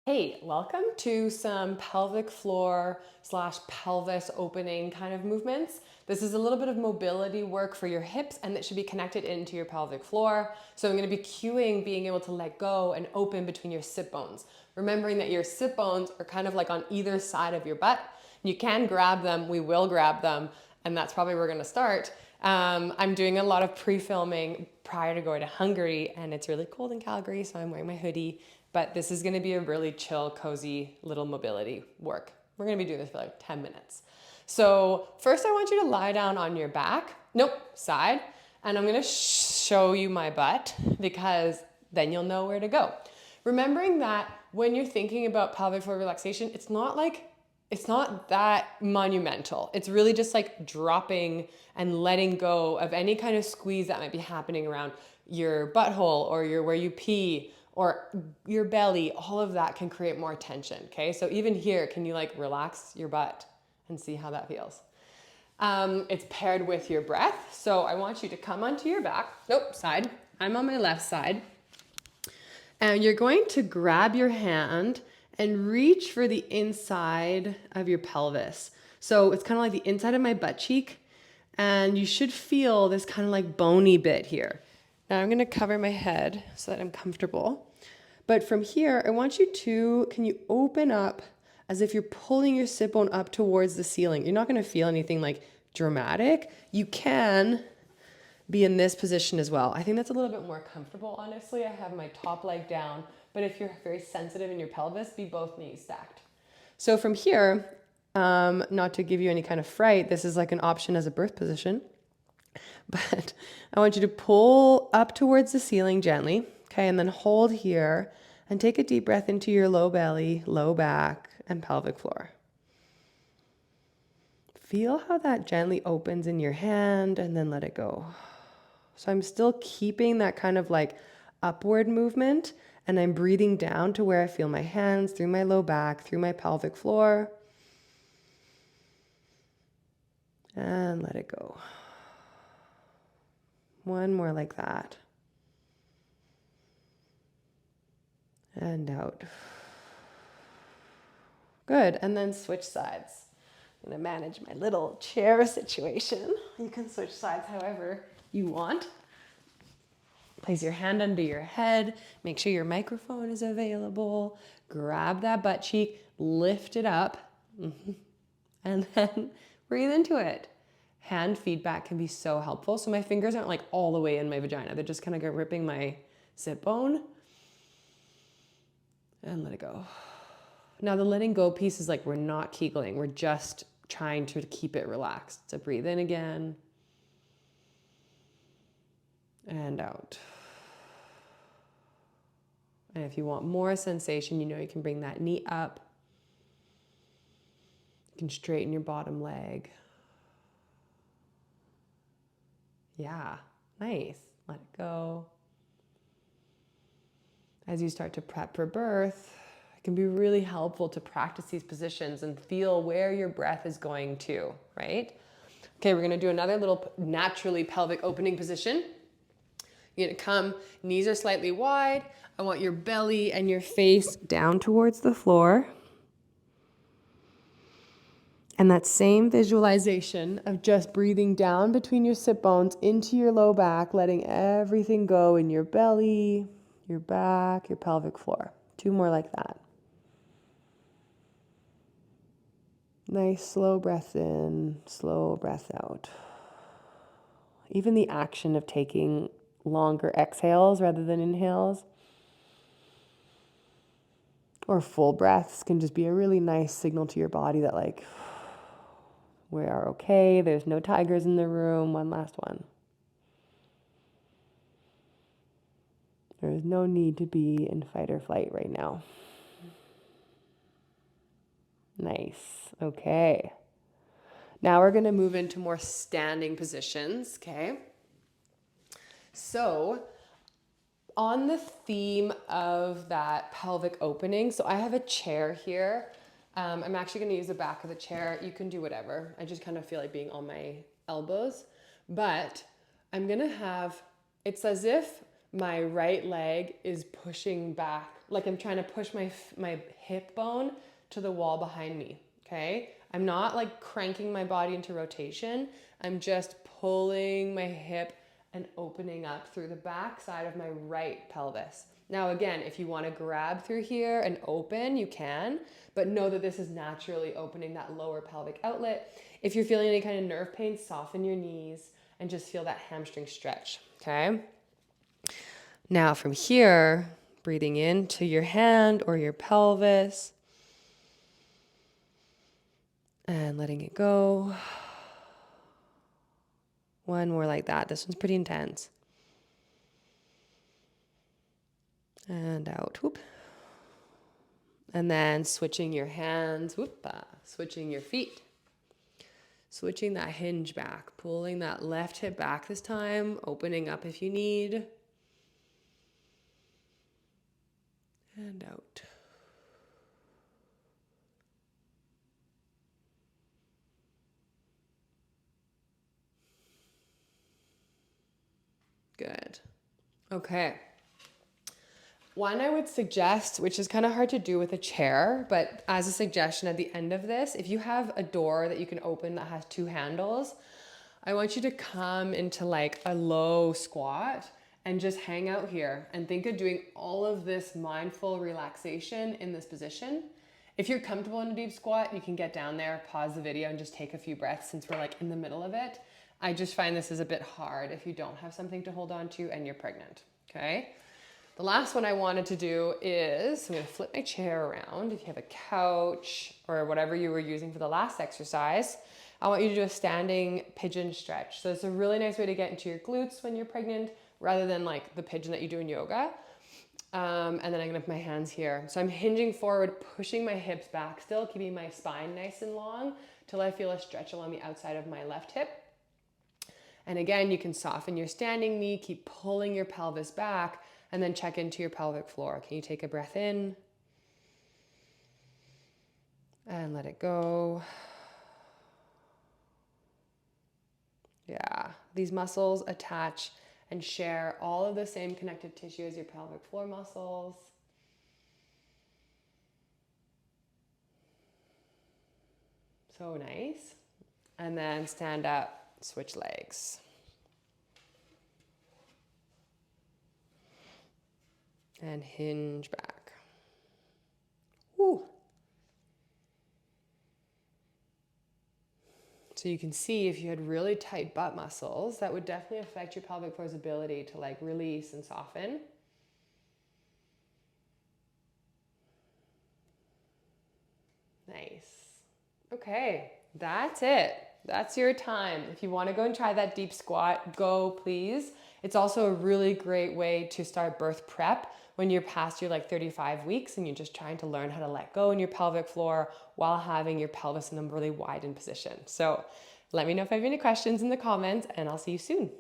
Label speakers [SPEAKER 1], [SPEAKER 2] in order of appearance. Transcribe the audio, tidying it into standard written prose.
[SPEAKER 1] Hey, welcome to some pelvic floor slash pelvis opening kind of movements. This is a little bit of mobility work for your hips and that should be connected into your pelvic floor. So I'm going to be cueing being able to let go and open between your sit bones. Remembering that your sit bones are kind of like on either side of your butt. You can grab them, we will grab them, and that's probably where we're going to start. I'm doing a lot of pre-filming prior to going to Hungary, and it's really cold in Calgary, so I'm wearing my hoodie. But this is gonna be a really chill, cozy little mobility work. We're gonna be doing this for like 10 minutes. So first I want you to lie down on your back, side, and I'm gonna show you my butt because then you'll know where to go. Remembering that when you're thinking about pelvic floor relaxation, it's not that monumental. It's really just like dropping and letting go of any kind of squeeze that might be happening around your butthole or where you pee or your belly. All of that can create more tension, okay? So even here, can you like relax your butt and see how that feels? It's paired with your breath. So I want you to come onto your back. Side. I'm on my left side. And you're going to grab your hand and reach for the inside of your pelvis. So it's kind of like the inside of my butt cheek. And you should feel this kind of like bony bit here. Now I'm going to cover my head so that I'm comfortable. But from here, I want you to, can you open up as if you're pulling your sit bone up towards the ceiling? You're not going to feel anything like dramatic. You can be in this position as well. I think that's a little bit more comfortable, honestly. I have my top leg down, but if you're very sensitive in your pelvis, be both knees stacked. So from here, not to give you any kind of fright, this is like an option as a birth position, but I want you to pull up towards the ceiling gently, okay, and then hold here and take a deep breath into your low belly, low back, and pelvic floor. Feel how that gently opens in your hand and then let it go. So I'm still keeping that kind of like upward movement, and I'm breathing down to where I feel my hands through my low back, through my pelvic floor. And let it go. One more like that. And out. Good. And then switch sides. I'm going to manage my little chair situation. You can switch sides however you want. Place your hand under your head. Make sure your microphone is available. Grab that butt cheek, lift it up, and then breathe into it. Hand feedback can be so helpful. So my fingers aren't like all the way in my vagina. They're just kind of gripping my sit bone. And let it go. Now the letting go piece is like we're not kegling. We're just trying to keep it relaxed. So breathe in again. And out. And if you want more sensation, you can bring that knee up. You can straighten your bottom leg. Yeah, nice. Let it go. As you start to prep for birth, it can be really helpful to practice these positions and feel where your breath is going to, right? Okay, we're gonna do another little naturally pelvic opening position. You're gonna come, knees are slightly wide. I want your belly and your face down towards the floor. And that same visualization of just breathing down between your sit bones into your low back, letting everything go in your belly, your back, your pelvic floor. 2 more like that. Nice slow breath in, slow breath out. Even the action of taking longer exhales rather than inhales or full breaths can just be a really nice signal to your body that like, we are okay, there's no tigers in the room. One last one. There is no need to be in fight or flight right now. Nice. Okay. Now we're going to move into more standing positions, okay? So on the theme of that pelvic opening, so I have a chair here. I'm actually going to use the back of the chair. You can do whatever. I just kind of feel like being on my elbows. But I'm going to have, it's as if my right leg is pushing back like I'm trying to push my hip bone to the wall behind me, okay? I'm not like cranking my body into rotation. I'm just pulling my hip and opening up through the back side of my right pelvis. Now again, if you want to grab through here and open, you can, but know that this is naturally opening that lower pelvic outlet. If you're feeling any kind of nerve pain, soften your knees and just feel that hamstring stretch, okay? Now from here, breathing into your hand or your pelvis and letting it go. One more like that. This one's pretty intense. And out, whoop. And then switching your hands, whoop, switching your feet. Switching that hinge back, pulling that left hip back this time, opening up if you need. And out. Good. Okay. One I would suggest, which is kind of hard to do with a chair, but as a suggestion at the end of this, if you have a door that you can open that has 2 handles, I want you to come into like a low squat and just hang out here and think of doing all of this mindful relaxation in this position. If you're comfortable in a deep squat, you can get down there, pause the video and just take a few breaths since we're like in the middle of it. I just find this is a bit hard if you don't have something to hold on to and you're pregnant, okay? The last one I wanted to do is, I'm gonna flip my chair around. If you have a couch or whatever you were using for the last exercise, I want you to do a standing pigeon stretch. So it's a really nice way to get into your glutes when you're pregnant, rather than like the pigeon that you do in yoga. And then I'm gonna put my hands here. So I'm hinging forward, pushing my hips back still, keeping my spine nice and long till I feel a stretch along the outside of my left hip. And again, you can soften your standing knee, keep pulling your pelvis back, and then check into your pelvic floor. Can you take a breath in? And let it go. Yeah, these muscles attach and share all of the same connective tissue as your pelvic floor muscles. So nice. And then stand up, switch legs. And hinge back. Woo. So you can see if you had really tight butt muscles, that would definitely affect your pelvic floor's ability to like release and soften. Nice. Okay, that's it. That's your time. If you want to go and try that deep squat, go please. It's also a really great way to start birth prep when you're past your like 35 weeks and you're just trying to learn how to let go in your pelvic floor while having your pelvis in a really widened position. So let me know if I have any questions in the comments and I'll see you soon.